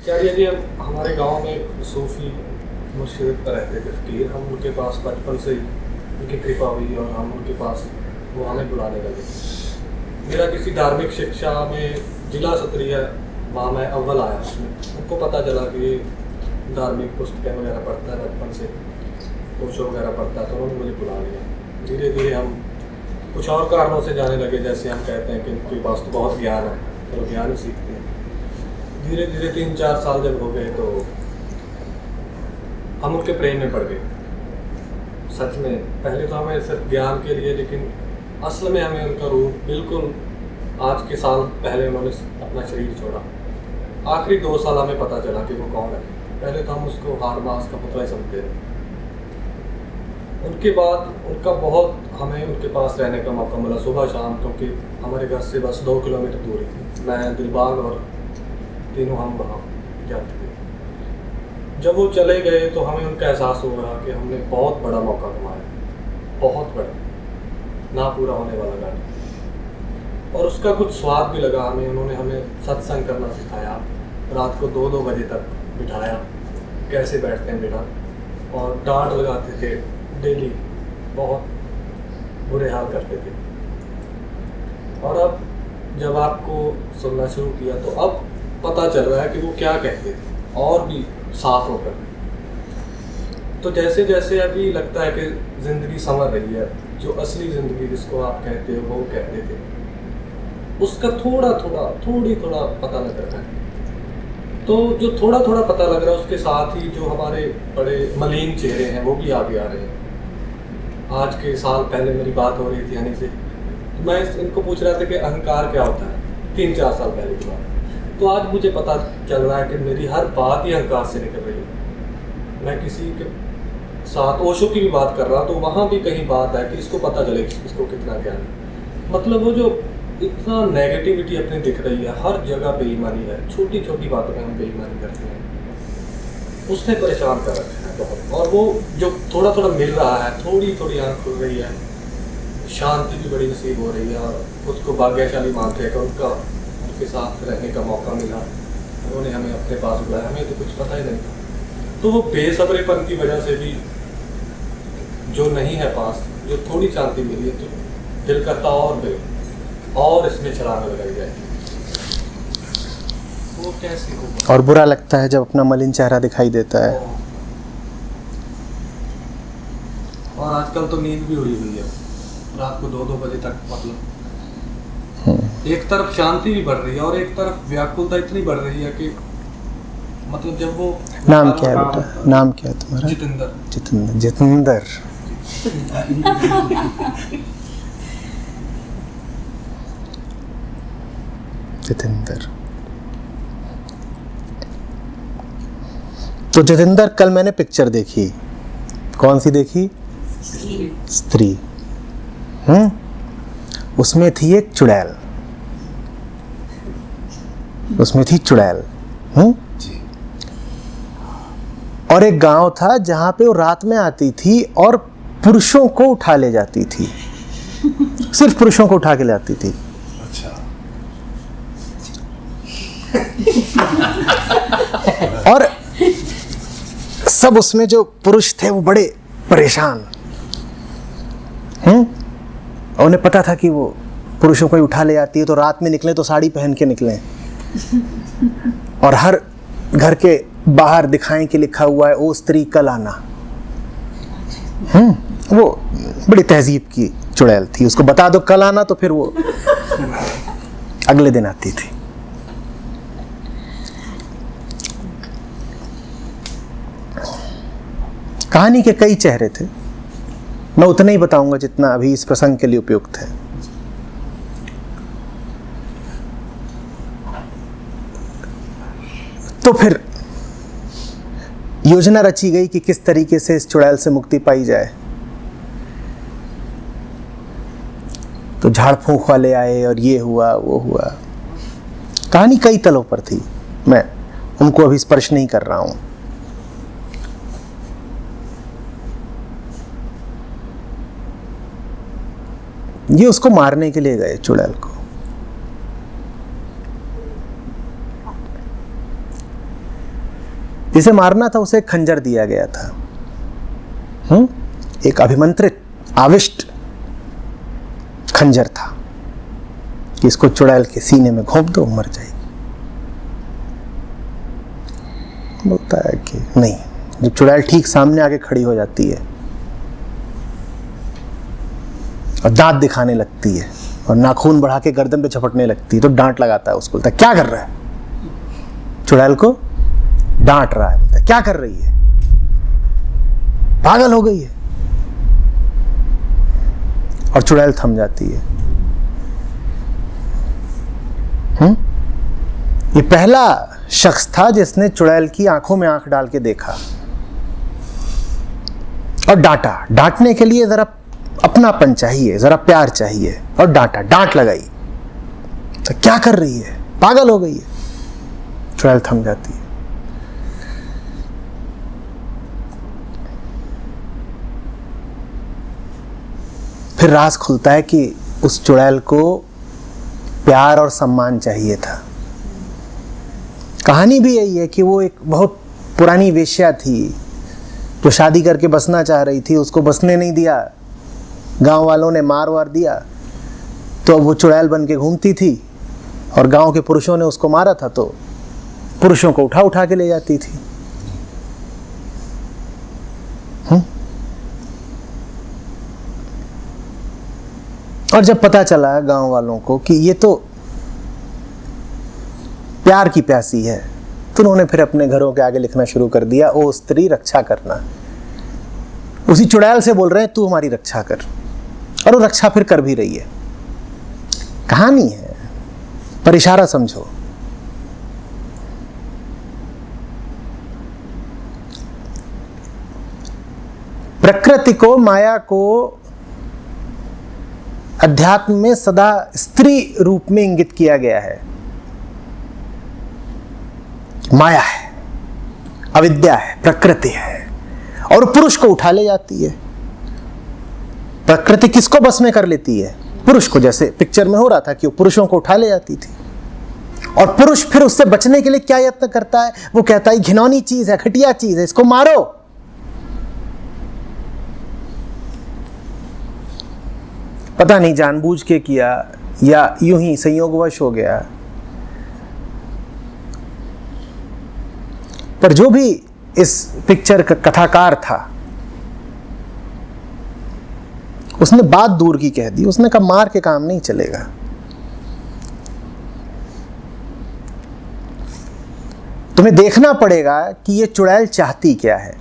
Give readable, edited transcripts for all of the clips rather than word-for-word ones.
आचार्य जी, अब हमारे गांव में सूफी मुर्शिद रहते थे फकीर, हम उनके पास बचपन से ही उनकी कृपा हुई और हम उनके पास वो हमें बुलाने लगे। मेरा किसी धार्मिक शिक्षा में जिला स्तरीय वहाँ मैं अव्वल आया उसमें। उनको पता चला कि ये धार्मिक पुस्तकें वगैरह पढ़ता है, बचपन से कोशो वगैरह पढ़ता है, तो उन्होंने मुझे बुला लिया। धीरे धीरे हम कुछ और कारणों से जाने लगे, जैसे हम कहते हैं कि इनके पास तो बहुत ज्ञान है, तो ज्ञान ही सीखते हैं। धीरे धीरे 3-4 साल जब हो गए तो हम उनके प्रेम में पड़ गए। सच में पहले तो हमें सिर्फ ज्ञान के लिए, लेकिन असल में हमें उनका रूप बिल्कुल आज के साल पहले उन्होंने अपना शरीर छोड़ा। आखिरी 2 साल हमें पता चला कि वो कौन है। पहले तो हम उसको हारमास का पुतला ही समझते थे। उनके बाद उनका बहुत हमें उनके पास रहने का मौका मिला सुबह शाम, क्योंकि हमारे घर से बस 2 किलोमीटर दूरी थी। मैं, दिलबाग और तीनों हम वहाँ जाते थे। जब वो चले गए तो हमें उनका एहसास हुआ कि हमने बहुत बड़ा मौका कमाया, बहुत बड़ा, ना पूरा होने वाला गाड़ी। और उसका कुछ स्वाद भी लगा हमें। उन्होंने हमें सत्संग करना सिखाया, रात को 2-2 बजे तक बिठाया, कैसे बैठते हैं बेटा, और डांट लगाते थे डेली, बहुत बुरे हाल करते थे। और अब जब आपको सुनना शुरू किया तो अब पता चल रहा है कि वो क्या कहते थे, और भी साफ होकर। तो जैसे जैसे अभी लगता है कि ज़िंदगी संवर रही है, जो असली ज़िंदगी जिसको आप कहते हो वो कहते थे, उसका थोड़ा पता लग रहा है। तो जो थोड़ा पता लग रहा है, उसके साथ ही जो हमारे बड़े मलिन चेहरे हैं वो भी आगे आ रहे हैं। आज के साल पहले मेरी बात हो रही थी हनी से, तो मैं इनको पूछ रहा था कि अहंकार क्या होता है, 3-4 साल पहले की बात। तो आज मुझे पता चल रहा है कि मेरी हर बात ही अहंकार से निकल रही है। मैं किसी के साथ ओशो की भी बात कर रहा, तो वहाँ भी कहीं बात है कि इसको पता चले कि इसको कितना ज्ञान है। मतलब वो जो इतना नेगेटिविटी अपनी दिख रही है, हर जगह बेईमानी है, छोटी बातों में हम बेईमानी करते हैं, उसने परेशान कर रखा है बहुत। और वो जो थोड़ा मिल रहा है, थोड़ी आँख खुल रही है, शांति भी बड़ी नसीब हो रही है, और खुद को भाग्यशाली मानते हैं कि उनके साथ रहने का मौका मिला। उन्होंने हमें अपने पास बुलाया, हमें तो कुछ पता ही नहीं था। तो वो बेसब्रेपन की वजह से भी जो नहीं है पास, जो थोड़ी शांति मिली है, तो दिल करता और इसमें छलांग लगाई जाए। वो कैसे होगा? और बुरा लगता है जब अपना मलिन चेहरा दिखाई देता है। और आजकल तो नींद भी उड़ी हुई है, रात को 2-2 बजे तक। मतलब एक तरफ शांति भी बढ़ रही है और एक तरफ व्याकुलता इतनी बढ़ रही है कि मतलब जब वो। नाम क्या है बेटा? नाम क्या है तुम्हारा? जितेंद्र। जितेंद्र। तो जितेंद्र, कल मैंने पिक्चर देखी। कौन सी देखी? स्त्री। उसमें थी एक चुड़ैल। और एक गांव था जहां पे वो रात में आती थी और पुरुषों को उठा ले जाती थी। सिर्फ पुरुषों को उठा के ले जाती थी। और सब उसमें जो पुरुष थे वो बड़े परेशान। और उन्हें पता था कि वो पुरुषों को ही उठा ले जाती है, तो रात में निकले तो साड़ी पहन के निकले, और हर घर के बाहर दिखाएं कि लिखा हुआ है ओ स्त्री कल आना। वो बड़ी तहजीब की चुड़ैल थी। उसको बता दो कल आना तो फिर वो अगले दिन आती थी। कहानी के कई चेहरे थे, मैं उतना ही बताऊंगा जितना अभी इस प्रसंग के लिए उपयुक्त है। तो फिर योजना रची गई कि किस तरीके से इस चुड़ैल से मुक्ति पाई जाए। तो झाड़ फूंक वाले आए और ये हुआ वो हुआ। कहानी कई तलों पर थी, मैं उनको अभी स्पर्श नहीं कर रहा हूं। ये उसको मारने के लिए गए, चुड़ैल को। जिसे मारना था उसे एक खंजर दिया गया था, एक अभिमंत्रित आविष्ट खंजर था कि इसको चुड़ैल के सीने में घोंप दो, मर जाएगी। बोलता है कि नहीं, जब चुड़ैल ठीक सामने आके खड़ी हो जाती है और दांत दिखाने लगती है और नाखून बढ़ा के गर्दन पे झपटने लगती है, तो डांट लगाता है उसको, बोलता है क्या कर रहा है, चुड़ैल को डांट रहा है, बोलता है क्या कर रही है, पागल हो गई है। और चुड़ैल थम जाती है। ये पहला शख्स था जिसने चुड़ैल की आंखों में आंख डाल के देखा और डांटा। डांटने के लिए जरा अपनापन चाहिए, जरा प्यार चाहिए, और डांटा, डांट लगाई। तो क्या कर रही है, पागल हो गई है। चुड़ैल थम जाती है। फिर राज खुलता है कि उस चुड़ैल को प्यार और सम्मान चाहिए था। कहानी भी यही है कि वो एक बहुत पुरानी वेश्या थी जो शादी करके बसना चाह रही थी, उसको बसने नहीं दिया, गांव वालों ने मार वार दिया, तो अब वो चुड़ैल बन के घूमती थी और गांव के पुरुषों ने उसको मारा था, तो पुरुषों को उठा उठा के ले जाती थी। और जब पता चला गांव वालों को कि ये तो प्यार की प्यासी है, तो उन्होंने फिर अपने घरों के आगे लिखना शुरू कर दिया, ओ स्त्री रक्षा करना। उसी चुड़ैल से बोल रहे हैं तू हमारी रक्षा कर, और वो रक्षा फिर कर भी रही है। कहानी है, पर इशारा समझो। प्रकृति को, माया को अध्यात्म में सदा स्त्री रूप में इंगित किया गया है। माया है, अविद्या है, प्रकृति है, और पुरुष को उठा ले जाती है। प्रकृति किसको बस में कर लेती है? पुरुष को, जैसे पिक्चर में हो रहा था कि वो पुरुषों को उठा ले जाती थी। और पुरुष फिर उससे बचने के लिए क्या यत्न करता है? वो कहता है घिनौनी चीज है, घटिया चीज है, इसको मारो। पता नहीं जानबूझ के किया या यूं ही संयोगवश हो गया, पर जो भी इस पिक्चर का कथाकार था उसने बात दूर की कह दी। उसने कहा मार के काम नहीं चलेगा। तुम्हें देखना पड़ेगा कि ये चुड़ैल चाहती क्या है।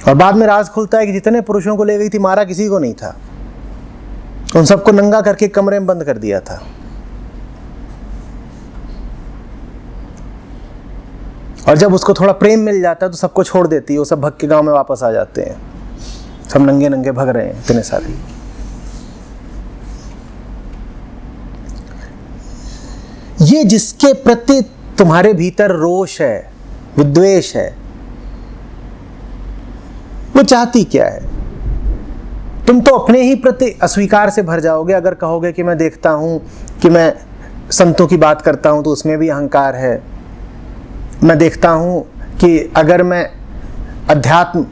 और बाद में राज खुलता है कि जितने पुरुषों को ले गई थी, मारा किसी को नहीं था, उन सबको नंगा करके कमरे में बंद कर दिया था। और जब उसको थोड़ा प्रेम मिल जाता है तो सबको छोड़ देती है, वो सब भग के गांव में वापस आ जाते हैं। सब नंगे नंगे भग रहे हैं इतने सारे। ये जिसके प्रति तुम्हारे भीतर रोष है, विद्वेष है, वो चाहती क्या है? तुम तो अपने ही प्रति अस्वीकार से भर जाओगे अगर कहोगे कि मैं देखता हूं कि मैं संतों की बात करता हूं तो उसमें भी अहंकार है। मैं देखता हूं कि अगर मैं अध्यात्म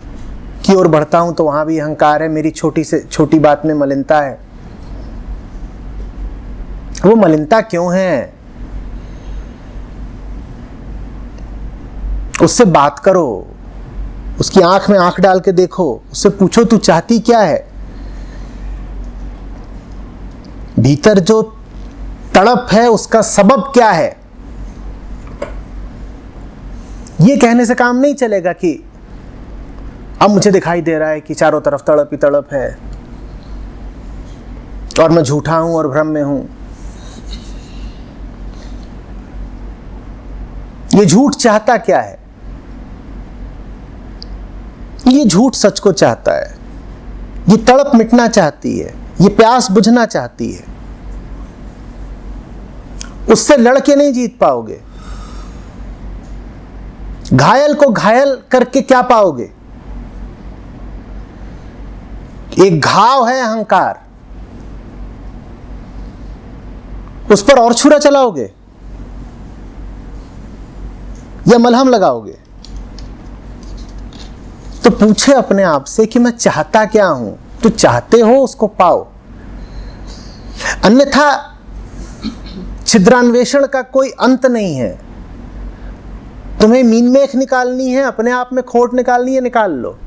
की ओर बढ़ता हूं तो वहां भी अहंकार है। मेरी छोटी से छोटी बात में मलिनता है। वो मलिनता क्यों है? उससे बात करो, उसकी आंख में आंख डाल के देखो, उससे पूछो तू चाहती क्या है? भीतर जो तड़प है उसका सबब क्या है? ये कहने से काम नहीं चलेगा कि अब मुझे दिखाई दे रहा है कि चारों तरफ तड़प ही तड़प है और मैं झूठा हूं और भ्रम में हूं। ये झूठ चाहता क्या है? ये झूठ सच को चाहता है। ये तड़प मिटना चाहती है, ये प्यास बुझना चाहती है। उससे लड़के नहीं जीत पाओगे। घायल को घायल करके क्या पाओगे? एक घाव है अहंकार, उस पर और छुरा चलाओगे? या मलहम लगाओगे? तो पूछे अपने आप से कि मैं चाहता क्या हूं। तो चाहते हो उसको पाओ, अन्यथा छिद्रान्वेषण का कोई अंत नहीं है। तुम्हें मीन मेख निकालनी है, अपने आप में खोट निकालनी है, निकाल लो।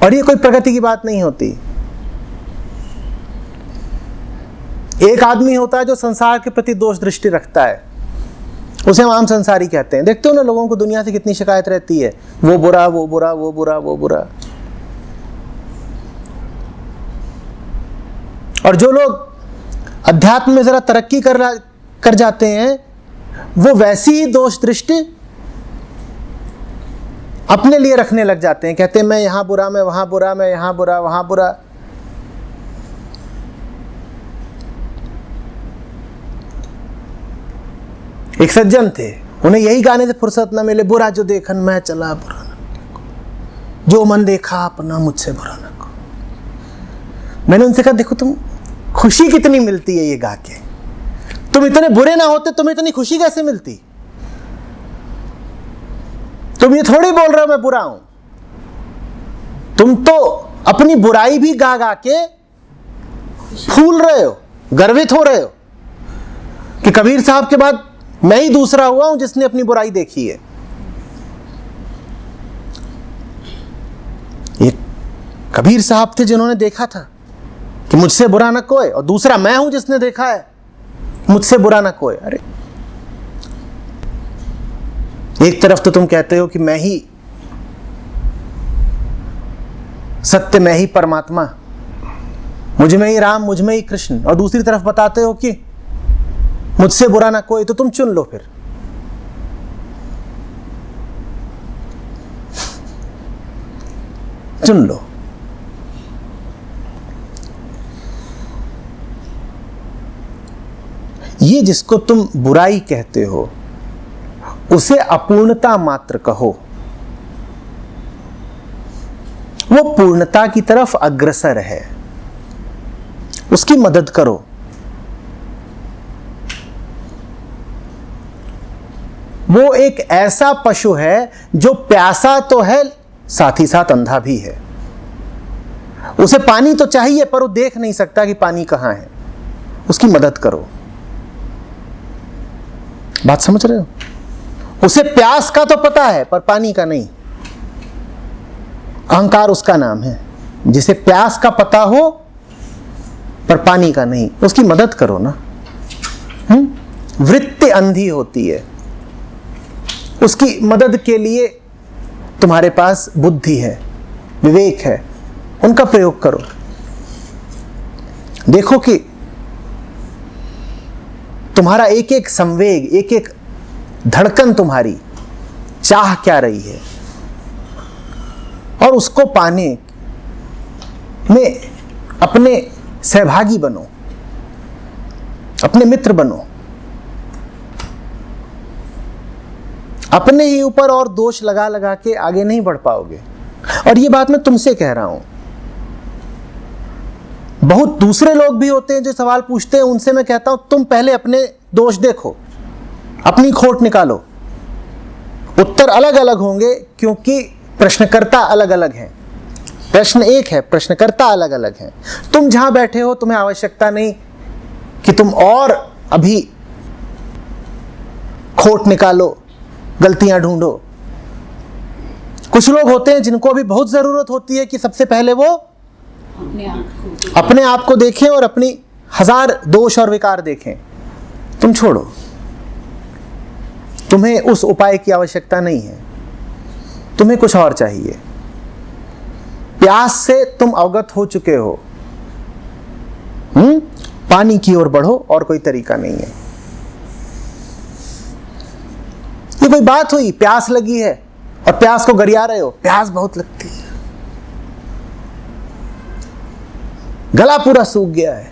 और ये कोई प्रगति की बात नहीं होती। एक आदमी होता है जो संसार के प्रति दोष दृष्टि रखता है, उसे हम आम संसारी कहते हैं। देखते हो ना लोगों को दुनिया से कितनी शिकायत रहती है, वो बुरा, वो बुरा, वो बुरा, वो बुरा। और जो लोग अध्यात्म में जरा तरक्की कर जाते हैं, वो वैसी ही दोष दृष्टि अपने लिए रखने लग जाते हैं। कहते हैं मैं यहां बुरा, मैं वहां बुरा, मैं यहां बुरा, वहां बुरा। एक सज्जन थे, उन्हें यही गाने से फुर्सत न मिले, बुरा जो देखन मैं चला बुरा न को, जो मन देखा अपना मुझसे बुरा न को। मैंने उनसे कहा देखो तुम खुशी कितनी मिलती है ये गा के, तुम इतने बुरे ना होते तुम्हें इतनी खुशी कैसे मिलती? तुम ये थोड़ी बोल रहे हो मैं बुरा हूं, तुम तो अपनी बुराई भी गा गा के फूल रहे हो, गर्वित हो रहे हो कि कबीर साहब के बाद मैं ही दूसरा हुआ हूं जिसने अपनी बुराई देखी है। ये कबीर साहब थे जिन्होंने देखा था कि मुझसे बुरा न कोई, और दूसरा मैं हूं जिसने देखा है मुझसे बुरा न कोई। अरे एक तरफ तो तुम कहते हो कि मैं ही सत्य, मैं ही परमात्मा, मुझ में ही राम, मुझ में ही कृष्ण, और दूसरी तरफ बताते हो कि मुझसे बुरा ना कोई। तो तुम चुन लो फिर। चुन लो। ये जिसको तुम बुराई कहते हो उसे अपूर्णता मात्र कहो, वो पूर्णता की तरफ अग्रसर है, उसकी मदद करो। वो एक ऐसा पशु है जो प्यासा तो है साथ ही साथ अंधा भी है। उसे पानी तो चाहिए पर वो देख नहीं सकता कि पानी कहां है, उसकी मदद करो। बात समझ रहे हो? उसे प्यास का तो पता है पर पानी का नहीं। अहंकार उसका नाम है, जिसे प्यास का पता हो पर पानी का नहीं, उसकी मदद करो ना। वृत्ति अंधी होती है, उसकी मदद के लिए तुम्हारे पास बुद्धि है, विवेक है, उनका प्रयोग करो। देखो कि तुम्हारा एक एक संवेग, एक एक धड़कन तुम्हारी चाह क्या रही है, और उसको पाने में अपने सहभागी बनो, अपने मित्र बनो। अपने ही ऊपर और दोष लगा लगा के आगे नहीं बढ़ पाओगे। और ये बात मैं तुमसे कह रहा हूं। बहुत दूसरे लोग भी होते हैं जो सवाल पूछते हैं, उनसे मैं कहता हूं तुम पहले अपने दोष देखो, अपनी खोट निकालो। उत्तर अलग अलग होंगे क्योंकि प्रश्नकर्ता अलग अलग हैं। प्रश्न एक है, प्रश्नकर्ता अलग अलग हैं। तुम जहां बैठे हो तुम्हें आवश्यकता नहीं कि तुम और अभी खोट निकालो, गलतियां ढूंढो। कुछ लोग होते हैं जिनको अभी बहुत जरूरत होती है कि सबसे पहले वो अपने आप को देखें और अपनी हजार दोष और विकार देखें। तुम छोड़ो, तुम्हें उस उपाय की आवश्यकता नहीं है, तुम्हें कुछ और चाहिए। प्यास से तुम अवगत हो चुके हो, पानी की ओर बढ़ो, और कोई तरीका नहीं है। ये कोई बात हुई, प्यास लगी है और प्यास को गरिया रहे हो, प्यास बहुत लगती है, गला पूरा सूख गया है।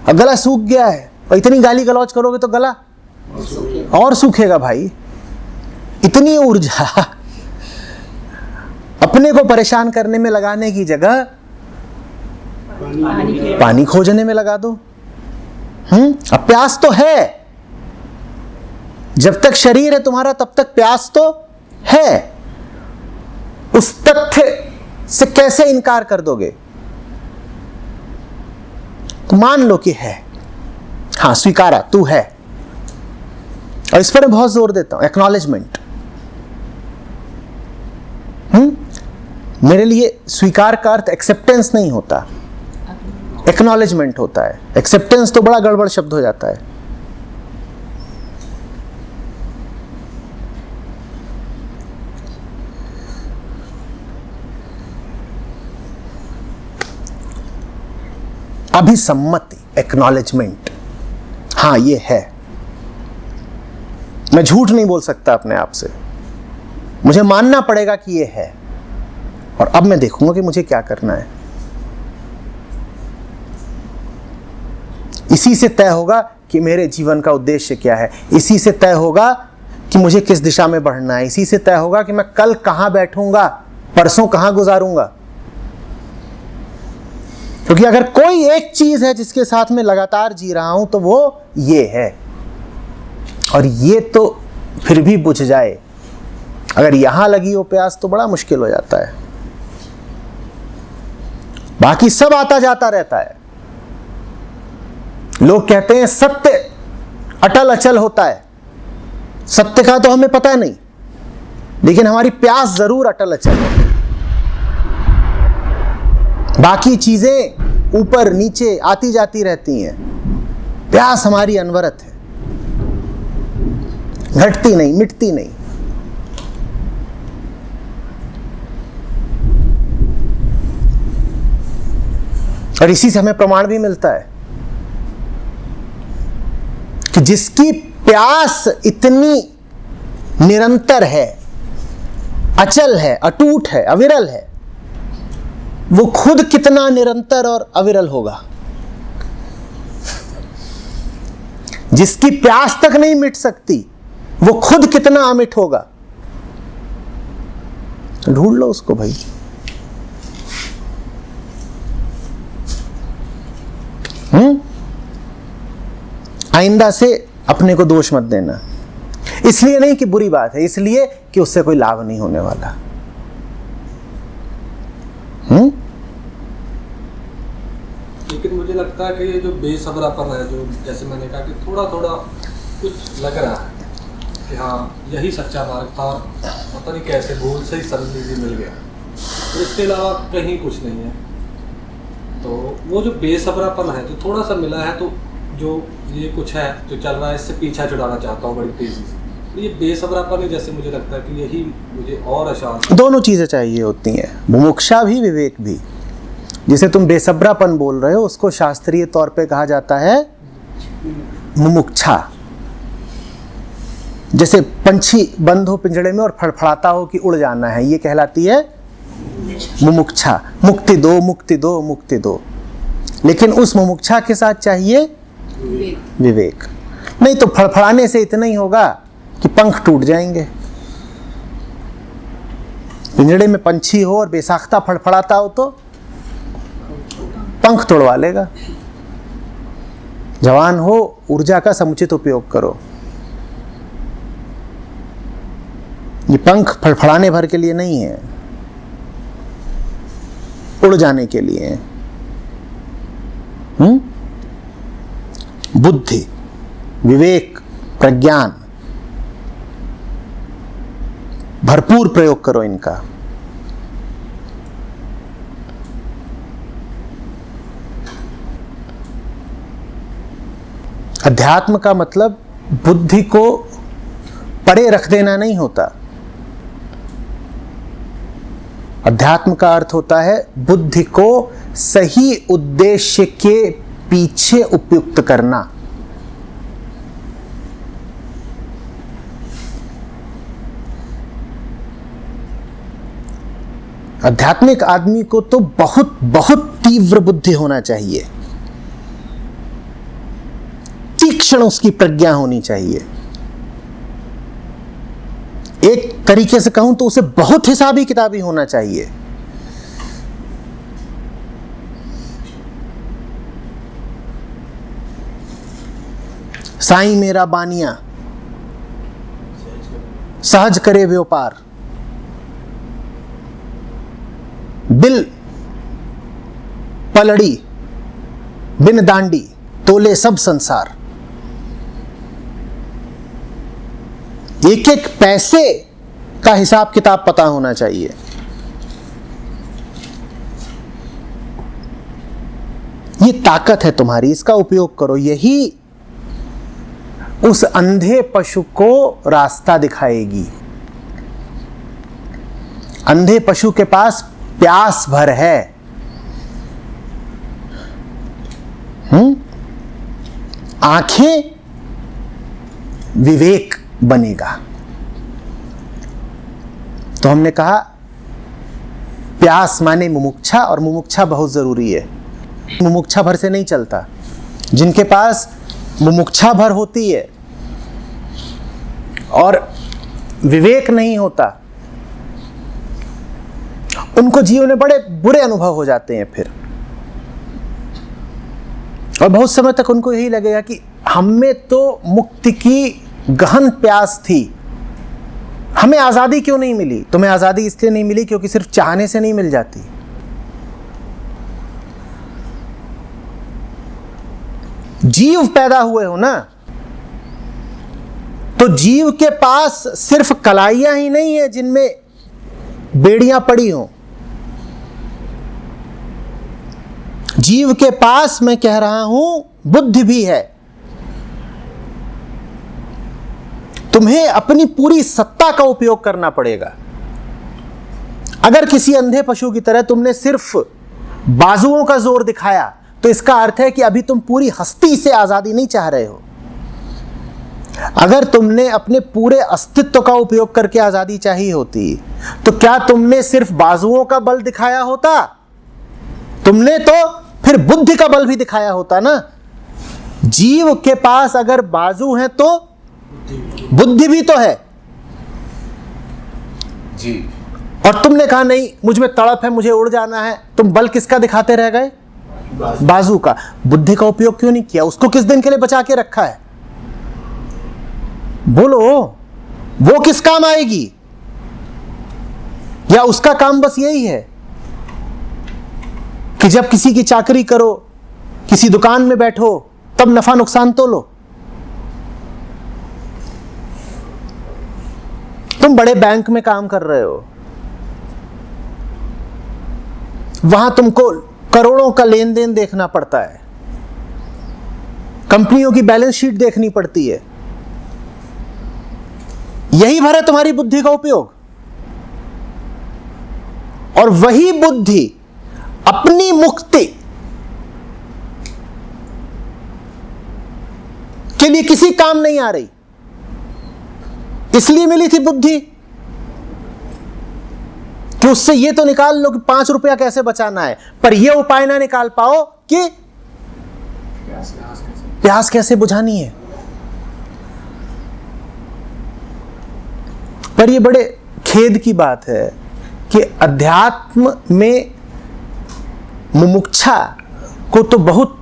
अब गला सूख गया है और इतनी गाली गलौज करोगे तो गला और सूखेगा भाई। इतनी ऊर्जा अपने को परेशान करने में लगाने की जगह पानी खोजने में लगा दो। अब प्यास तो है, जब तक शरीर है तुम्हारा तब तक प्यास तो है। उस तथ्य से कैसे इनकार कर दोगे? तो मान लो कि है, हाँ स्वीकारा, तू है। और इस पर मैं बहुत जोर देता हूं, एक्नॉलेजमेंट। मेरे लिए स्वीकार का अर्थ एक्सेप्टेंस नहीं होता, एक्नॉलेजमेंट होता है। एक्सेप्टेंस तो बड़ा गड़बड़ शब्द हो जाता है। अभिसम्मति, एक्नॉलेजमेंट, हाँ ये है। मैं झूठ नहीं बोल सकता अपने आप से, मुझे मानना पड़ेगा कि ये है, और अब मैं देखूंगा कि मुझे क्या करना है। इसी से तय होगा कि मेरे जीवन का उद्देश्य क्या है, इसी से तय होगा कि मुझे किस दिशा में बढ़ना है, इसी से तय होगा कि मैं कल कहां बैठूंगा, परसों कहां गुजारूंगा। क्योंकि अगर कोई एक चीज है जिसके साथ में लगातार जी रहा हूं तो वो ये है, और ये तो फिर भी बुझ जाए, अगर यहां लगी हो प्यास तो बड़ा मुश्किल हो जाता है। बाकी सब आता जाता रहता है। लोग कहते हैं सत्य अटल अचल होता है, सत्य का तो हमें पता नहीं, लेकिन हमारी प्यास जरूर अटल अचल है। बाकी चीजें ऊपर नीचे आती जाती रहती हैं, प्यास हमारी अनवरत है, घटती नहीं, मिटती नहीं। और इसी से हमें प्रमाण भी मिलता है कि जिसकी प्यास इतनी निरंतर है, अचल है, अटूट है, अविरल है, वो खुद कितना निरंतर और अविरल होगा। जिसकी प्यास तक नहीं मिट सकती वो खुद कितना अमिट होगा। ढूंढ लो उसको भाई। आइंदा से अपने को दोष मत देना, इसलिए नहीं कि बुरी बात है, इसलिए कि उससे कोई लाभ नहीं होने वाला। लेकिन मुझे लगता है कि ये जो बेसब्रापन है, जो जैसे मैंने कहा कि थोड़ा थोड़ा कुछ लग रहा है कि हाँ यही सच्चा मार्ग था, और पता नहीं कैसे भूल से ही सन्निधि मिल गया, तो इसके अलावा कहीं कुछ नहीं है। तो वो जो बेसब्रापन है जो थोड़ा सा मिला है, तो जो ये कुछ है जो चल रहा है, इससे पीछा छुड़ाना चाहता हूँ बड़ी तेजी से। तो ये बेसब्रापन है, जैसे मुझे लगता है कि यही मुझे और अशांत। दोनों चीजें चाहिए होती हैं, मुमुक्षा भी विवेक भी। जिसे तुम बेसब्रापन बोल रहे हो उसको शास्त्रीय तौर पे कहा जाता है मुमुक्षा। जैसे पंछी बंद हो पिंजड़े में और फड़फड़ाता हो कि उड़ जाना है, ये कहलाती है मुमुक्षा। मुक्ति दो, मुक्ति दो, मुक्ति दो। लेकिन उस मुमुक्षा के साथ चाहिए विवेक। नहीं तो फड़फड़ाने से इतना ही होगा कि पंख टूट जाएंगे। पिंजड़े में पंछी हो और बेसाख्ता फड़फड़ाता हो तो पंख तोड़वा लेगा। जवान हो, ऊर्जा का समुचित उपयोग करो। ये पंख फड़फड़ाने भर के लिए नहीं है, उड़ जाने के लिए है। बुद्धि, विवेक, प्रज्ञान, भरपूर प्रयोग करो इनका। अध्यात्म का मतलब बुद्धि को परे रख देना नहीं होता। अध्यात्म का अर्थ होता है बुद्धि को सही उद्देश्य के पीछे उपयुक्त करना। आध्यात्मिक आदमी को तो बहुत बहुत तीव्र बुद्धि होना चाहिए, तीक्ष्ण उसकी प्रज्ञा होनी चाहिए। एक तरीके से कहूं तो उसे बहुत हिसाबी किताबी होना चाहिए। साईं मेरा बानिया, सहज करे व्यापार, बिल पलड़ी बिन दांडी तोले सब संसार। एक एक पैसे का हिसाब किताब पता होना चाहिए। ये ताकत है तुम्हारी, इसका उपयोग करो। यही उस अंधे पशु को रास्ता दिखाएगी। अंधे पशु के पास प्यास भर है, आंखें विवेक बनेगा। तो हमने कहा प्यास माने मुमुक्षा, और मुमुक्षा बहुत जरूरी है। मुमुक्षा भर से नहीं चलता। जिनके पास मुमुक्षा भर होती है और विवेक नहीं होता, उनको जीवन में बड़े बुरे अनुभव हो जाते हैं फिर। और बहुत समय तक उनको यही लगेगा कि हमें तो मुक्ति की गहन प्यास थी, हमें आजादी क्यों नहीं मिली। तुम्हें आजादी इसलिए नहीं मिली क्योंकि सिर्फ चाहने से नहीं मिल जाती। जीव पैदा हुए हो ना, तो जीव के पास सिर्फ कलाइयां ही नहीं है जिनमें बेड़ियां पड़ी हों। जीव के पास, मैं कह रहा हूं, बुद्धि भी है। तुम्हें अपनी पूरी सत्ता का उपयोग करना पड़ेगा। अगर किसी अंधे पशु की तरह तुमने सिर्फ बाजुओं का जोर दिखाया, तो इसका अर्थ है कि अभी तुम पूरी हस्ती से आजादी नहीं चाह रहे हो। अगर तुमने अपने पूरे अस्तित्व का उपयोग करके आजादी चाहिए होती, तो क्या तुमने सिर्फ बाजुओं का बल दिखाया होता? तुमने तो फिर बुद्धि का बल भी दिखाया होता ना। जीव के पास अगर बाजू हैं तो बुद्धि भी तो है जी। और तुमने कहा नहीं, मुझ में तड़प है, मुझे उड़ जाना है। तुम बल किसका दिखाते रह गए? बाजू का। बुद्धि का उपयोग क्यों नहीं किया? उसको किस दिन के लिए बचा के रखा है? बोलो, वो किस काम आएगी? या उसका काम बस यही है कि जब किसी की चाकरी करो, किसी दुकान में बैठो, तब नफा नुकसान तो लो। तुम बड़े बैंक में काम कर रहे हो, वहां तुमको करोड़ों का लेन देन देखना पड़ता है, कंपनियों की बैलेंस शीट देखनी पड़ती है। यही भर है तुम्हारी बुद्धि का उपयोग। और वही बुद्धि अपनी मुक्ति के लिए किसी काम नहीं आ रही, इसलिए मिली थी बुद्धि कि उससे ये तो निकाल लो कि 5 रुपया कैसे बचाना है, पर यह उपाय ना निकाल पाओ कि प्यास कैसे बुझानी है। पर यह बड़े खेद की बात है कि अध्यात्म में मुमुक्षा को तो बहुत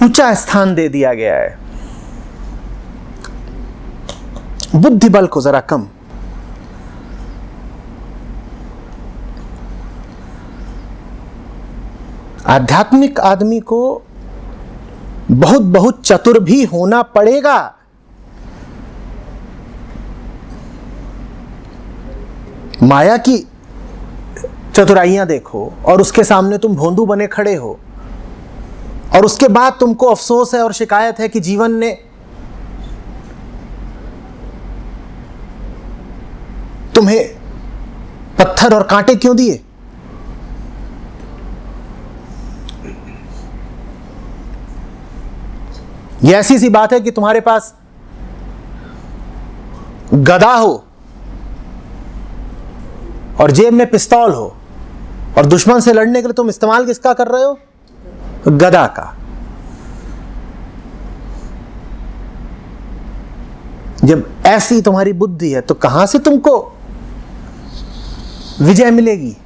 ऊंचा स्थान दे दिया गया है, बुद्धि बल को जरा कम। आध्यात्मिक आदमी को बहुत बहुत चतुर भी होना पड़ेगा। माया की चतुराइयां देखो और उसके सामने तुम भोंदू बने खड़े हो, और उसके बाद तुमको अफसोस है और शिकायत है कि जीवन ने तुम्हें पत्थर और कांटे क्यों दिए। यह ऐसी सी बात है कि तुम्हारे पास गदा हो और जेब में पिस्तौल हो, और दुश्मन से लड़ने के लिए तुम इस्तेमाल किसका कर रहे हो? गदा का। जब ऐसी तुम्हारी बुद्धि है तो कहां से तुमको विजय मिलेगी?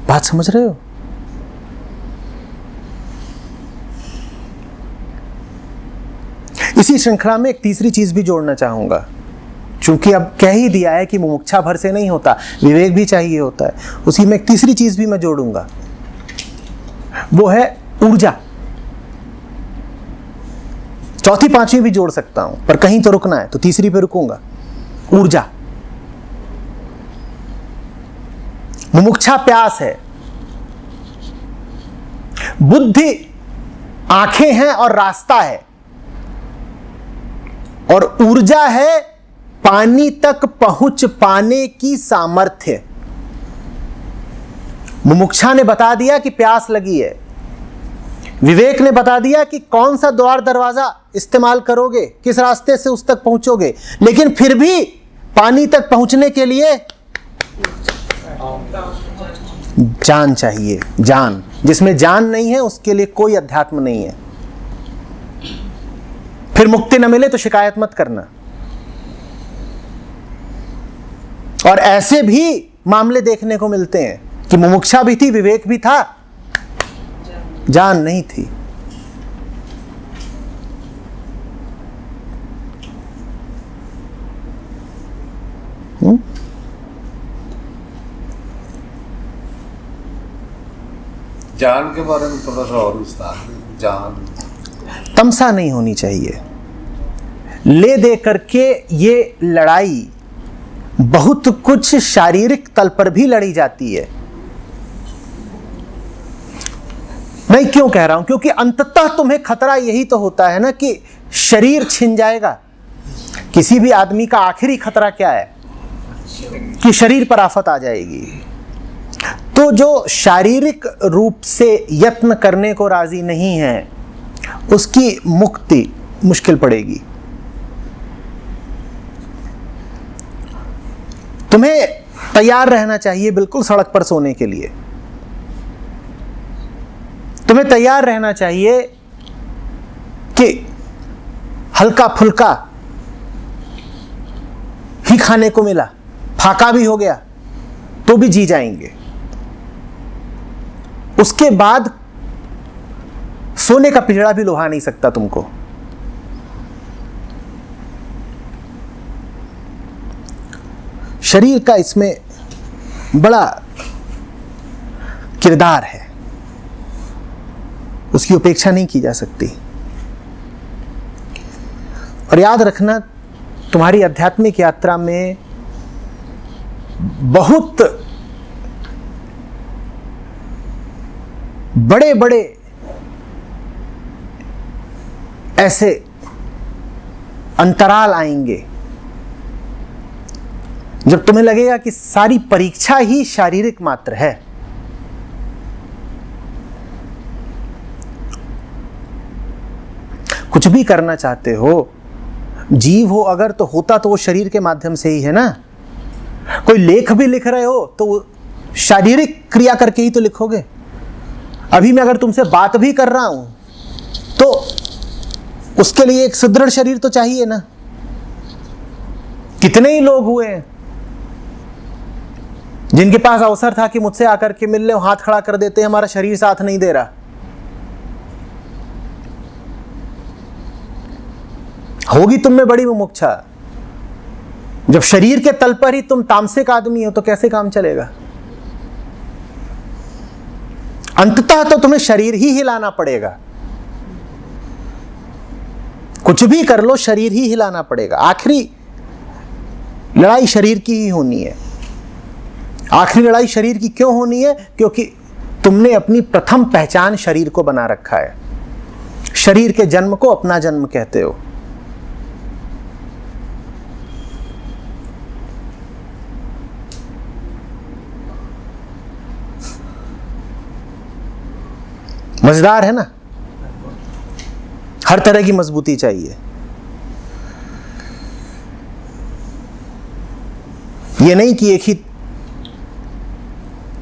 बात समझ रहे हो? इसी श्रृंखला में एक तीसरी चीज भी जोड़ना चाहूंगा, चूंकि अब कह ही दिया है कि मुमुक्षा भर से नहीं होता, विवेक भी चाहिए होता है, उसी में एक तीसरी चीज भी मैं जोड़ूंगा, वो है ऊर्जा। चौथी पांचवी भी जोड़ सकता हूं, पर कहीं तो रुकना है तो तीसरी पे रुकूंगा। ऊर्जा, मुमुक्षा प्यास है, बुद्धि आंखें हैं और रास्ता है, और ऊर्जा है पानी तक पहुंच पाने की सामर्थ्य। मुमुक्षा ने बता दिया कि प्यास लगी है, विवेक ने बता दिया कि कौन सा द्वार दरवाजा इस्तेमाल करोगे, किस रास्ते से उस तक पहुंचोगे, लेकिन फिर भी पानी तक पहुंचने के लिए जान चाहिए। जान, जिसमें जान नहीं है उसके लिए कोई अध्यात्म नहीं है। फिर मुक्ति न मिले तो शिकायत मत करना। और ऐसे भी मामले देखने को मिलते हैं कि मुमुक्षा भी थी, विवेक भी था, जान नहीं थी। जान के बारे में थोड़ा सा और विस्तार में। जान, तमसा नहीं होनी चाहिए। ले दे करके ये लड़ाई बहुत कुछ शारीरिक तल पर भी लड़ी जाती है। मैं क्यों कह रहा हूं? क्योंकि अंततः तुम्हें खतरा यही तो होता है ना कि शरीर छिन जाएगा। किसी भी आदमी का आखिरी खतरा क्या है? कि शरीर पर आफत आ जाएगी। तो जो शारीरिक रूप से यत्न करने को राजी नहीं है, उसकी मुक्ति मुश्किल पड़ेगी। तुम्हें तैयार रहना चाहिए बिल्कुल सड़क पर सोने के लिए। तुम्हें तैयार रहना चाहिए कि हल्का फुल्का ही खाने को मिला, फाका भी हो गया तो भी जी जाएंगे। उसके बाद सोने का पिंजड़ा भी लुभा नहीं सकता तुमको। शरीर का इसमें बड़ा किरदार है, उसकी उपेक्षा नहीं की जा सकती। और याद रखना, तुम्हारी आध्यात्मिक यात्रा में बहुत बड़े बड़े ऐसे अंतराल आएंगे जब तुम्हें लगेगा कि सारी परीक्षा ही शारीरिक मात्र है। कुछ भी करना चाहते हो, जीव हो अगर, तो होता तो वो शरीर के माध्यम से ही है ना। कोई लेख भी लिख रहे हो तो वो शारीरिक क्रिया करके ही तो लिखोगे। अभी मैं अगर तुमसे बात भी कर रहा हूं तो उसके लिए एक सुदृढ़ शरीर तो चाहिए ना। कितने ही लोग हुए हैं जिनके पास अवसर था कि मुझसे आकर के मिल ले, हाथ खड़ा कर देते, हमारा शरीर साथ नहीं दे रहा। होगी तुम में बड़ी मुमुक्षा। जब शरीर के तल पर ही तुम तामसिक आदमी हो तो कैसे काम चलेगा? अंततः तो तुम्हें शरीर ही हिलाना पड़ेगा। कुछ भी कर लो, शरीर ही हिलाना पड़ेगा। आखिरी लड़ाई शरीर की ही होनी है। आखिरी लड़ाई शरीर की क्यों होनी है? क्योंकि तुमने अपनी प्रथम पहचान शरीर को बना रखा है। शरीर के जन्म को अपना जन्म कहते हो। मजेदार है ना? हर तरह की मजबूती चाहिए। ये नहीं कि एक ही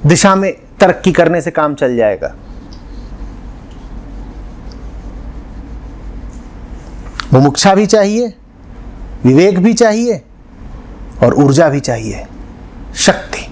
दिशा में तरक्की करने से काम चल जाएगा। मुमुक्षा भी चाहिए, विवेक भी चाहिए और ऊर्जा भी चाहिए, शक्ति।